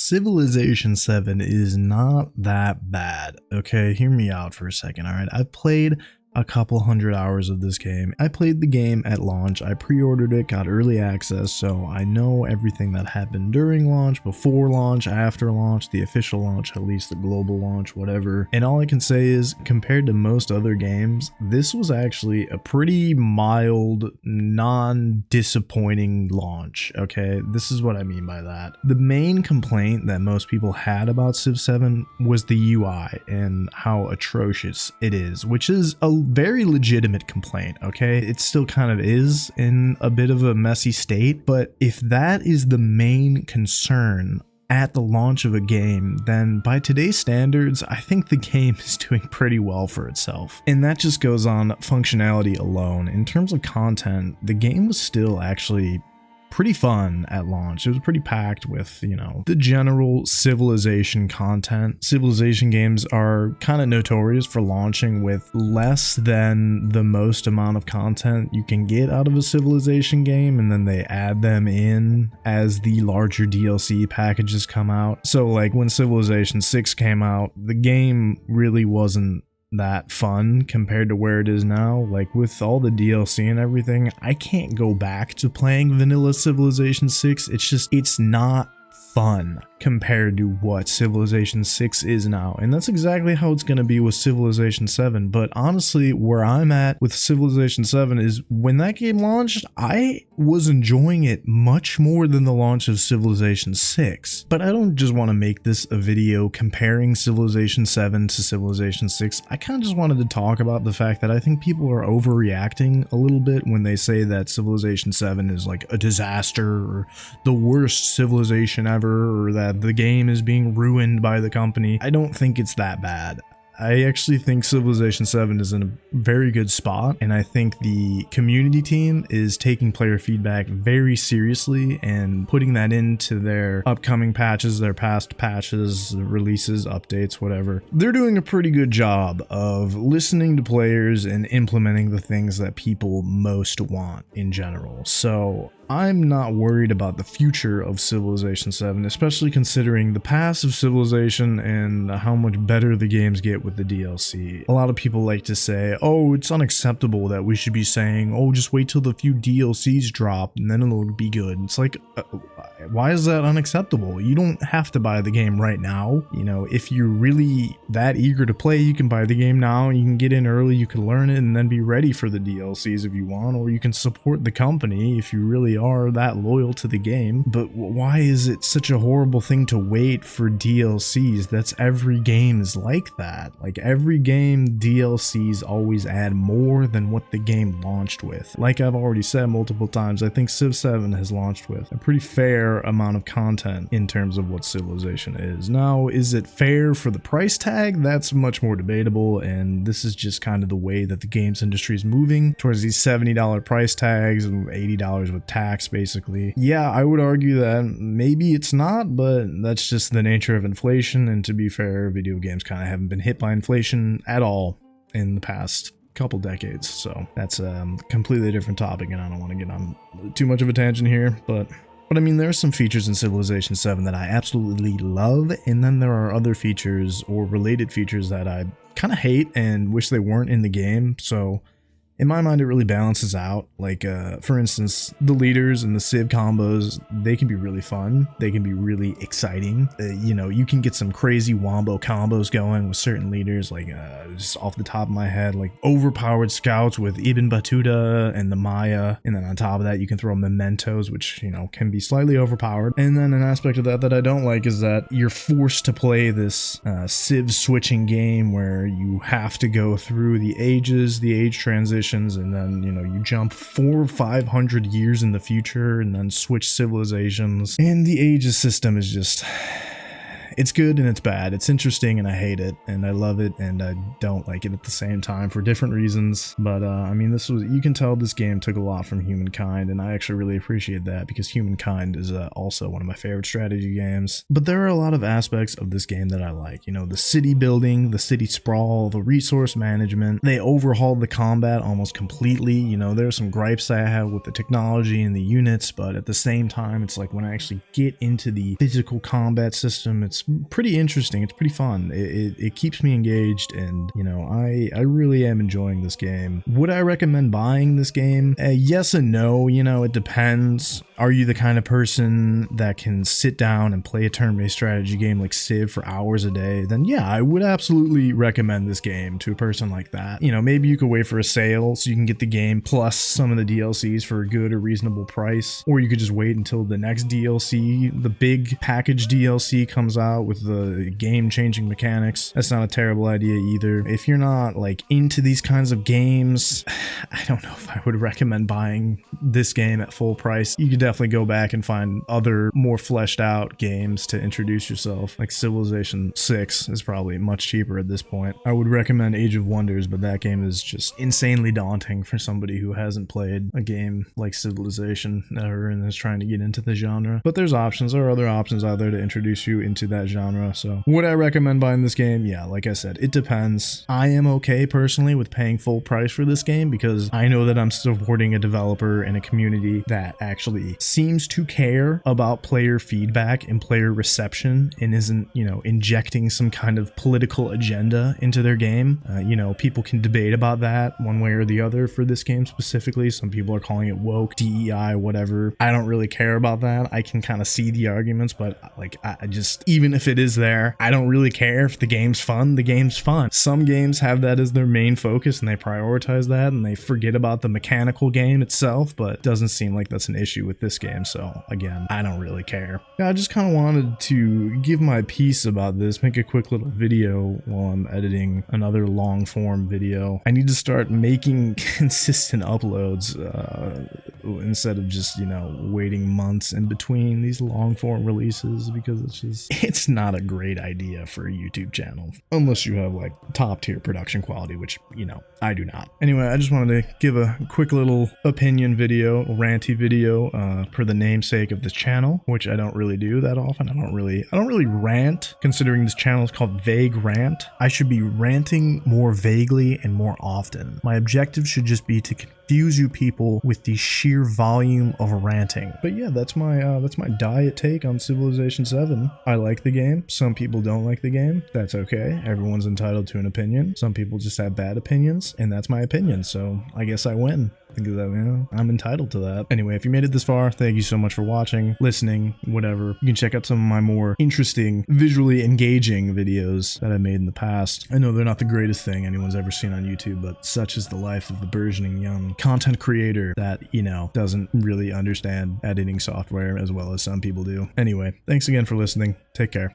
Civilization 7 is not that bad. Okay, hear me out for a second, alright? I've played a couple hundred hours of this game. I played the game at launch. I pre-ordered it, got early access, so I know everything that happened during launch, before launch, after launch, the official launch, at least the global launch, whatever. And all I can say is, compared to most other games, this was actually a pretty mild, non-disappointing launch, okay? This is what I mean by that. The main complaint that most people had about Civ 7 was the UI and how atrocious it is, which is a very legitimate complaint, okay? It still kind of is in a bit of a messy state, but if that is the main concern at the launch of a game, then by today's standards, I think the game is doing pretty well for itself. And that just goes on functionality alone. In terms of content, the game was still actually pretty fun at launch. It was pretty packed with, you know, the general Civilization content. Civilization games are kind of notorious for launching with less than the most amount of content you can get out of a Civilization game, and then they add them in as the larger DLC packages come out. So like when Civilization 6 came out, the game really wasn't that fun compared to where it is now. Like with all the DLC and everything, I can't go back to playing vanilla Civilization 6. It's not fun compared to what Civilization 6 is now, and that's exactly how it's going to be with Civilization 7. But honestly, where I'm at with Civilization 7 is when that game launched, I was enjoying it much more than the launch of Civilization 6. But I don't just want to make this a video comparing Civilization 7 to Civilization 6. I kind of just wanted to talk about the fact that I think people are overreacting a little bit when they say that Civilization 7 is like a disaster or the worst civilization ever, or that the game is being ruined by the company. I don't think it's that bad. I actually think Civilization 7 is in a very good spot, and I think the community team is taking player feedback very seriously and putting that into their upcoming patches, their past patches, releases, updates, whatever. They're doing a pretty good job of listening to players and implementing the things that people most want in general. So I'm not worried about the future of Civilization 7, especially considering the past of Civilization and how much better the games get with the DLC. A lot of people like to say, oh, it's unacceptable that we should be saying, oh, just wait till the few DLCs drop and then it'll be good. It's like, why is that unacceptable? You don't have to buy the game right now. You know, if you're really that eager to play, you can buy the game now. You can get in early, you can learn it, and then be ready for the DLCs if you want, or you can support the company if you really are that loyal to the game. But why is it such a horrible thing to wait for DLCs? That's every game is like that. Like every game, DLCs always add more than what the game launched with. Like I've already said multiple times, I think Civ 7 has launched with a pretty fair amount of content in terms of what Civilization is. Now, is it fair for the price tag? That's much more debatable, and this is just kind of the way that the games industry is moving towards these $70 price tags and $80 with tax, basically. Yeah, I would argue that maybe it's not, but that's just the nature of inflation, and to be fair, video games kind of haven't been hit by inflation at all in the past couple decades, so that's a completely different topic, and I don't want to get on too much of a tangent here, but I mean, there are some features in Civilization 7 that I absolutely love, and then there are other features or related features that I kind of hate and wish they weren't in the game. So in my mind, it really balances out. Like, for instance, the leaders and the Civ combos, they can be really fun. They can be really exciting. You know, you can get some crazy wombo combos going with certain leaders, like just off the top of my head, like overpowered scouts with Ibn Battuta and the Maya. And then on top of that, you can throw mementos, which, you know, can be slightly overpowered. And then an aspect of that I don't like is that you're forced to play this Civ switching game where you have to go through the ages, the age transition, and then, you know, you jump 400 or 500 years in the future and then switch civilizations, and the ages system is just, It's good and it's bad. It's interesting and I hate it, and I love it and I don't like it at the same time for different reasons. But I mean, you can tell this game took a lot from Humankind, and I actually really appreciate that because Humankind is also one of my favorite strategy games. But there are a lot of aspects of this game that I like. You know, the city building, the city sprawl, the resource management. They overhauled the combat almost completely. You know, there's some gripes I have with the technology and the units, but at the same time, it's like when I actually get into the physical combat system, it's pretty interesting. It's pretty fun. It keeps me engaged, and you know, I really am enjoying this game. Would I recommend buying this game? Yes and no. You know, it depends. Are you the kind of person that can sit down and play a turn-based strategy game like Civ for hours a day? Then yeah, I would absolutely recommend this game to a person like that. You know, maybe you could wait for a sale so you can get the game plus some of the DLCs for a good or reasonable price, or you could just wait until the next DLC, the big package DLC, comes out with the game-changing mechanics. That's not a terrible idea either. If you're not like into these kinds of games, I don't know if I would recommend buying this game at full price. You could definitely go back and find other more fleshed out games to introduce yourself. Like Civilization 6 is probably much cheaper at this point. I would recommend Age of Wonders, but that game is just insanely daunting for somebody who hasn't played a game like Civilization ever and is trying to get into the genre. But there's options. There are other options out there to introduce you into that genre. So would I recommend buying this game? Yeah, like I said, it depends. I am okay personally with paying full price for this game because I know that I'm supporting a developer and a community that actually seems to care about player feedback and player reception and isn't, you know, injecting some kind of political agenda into their game. You know, people can debate about that one way or the other for this game specifically. Some people are calling it woke, DEI, whatever. I don't really care about that. I can kind of see the arguments, but like, I just, even if it is there, I don't really care. If the game's fun, the game's fun. Some games have that as their main focus and they prioritize that and they forget about the mechanical game itself, but it doesn't seem like that's an issue with this game. So again, I don't really care. Yeah, I just kind of wanted to give my piece about this, make a quick little video while I'm editing another long form video. I need to start making consistent uploads instead of just, you know, waiting months in between these long form releases, because it's not a great idea for a YouTube channel unless you have like top tier production quality, which, you know, I do not. Anyway, I just wanted to give a quick little opinion video, ranty video, per the namesake of the channel, which I don't really do that often. I don't really rant, considering this channel is called Vague Rant. I should be ranting more vaguely and more often. My objective should just be to confuse you people with the sheer volume of ranting. But yeah, that's my diet take on Civilization 7. I like the game. Some people don't like the game. That's okay. Everyone's entitled to an opinion. Some people just have bad opinions, and that's my opinion. So I guess I win. Because, you know, I'm entitled to that. Anyway, if you made it this far, thank you so much for watching, listening, whatever. You can check out some of my more interesting, visually engaging videos that I made in the past. I know they're not the greatest thing anyone's ever seen on YouTube, but such is the life of the burgeoning young content creator that, you know, doesn't really understand editing software as well as some people do. Anyway, thanks again for listening. Take care.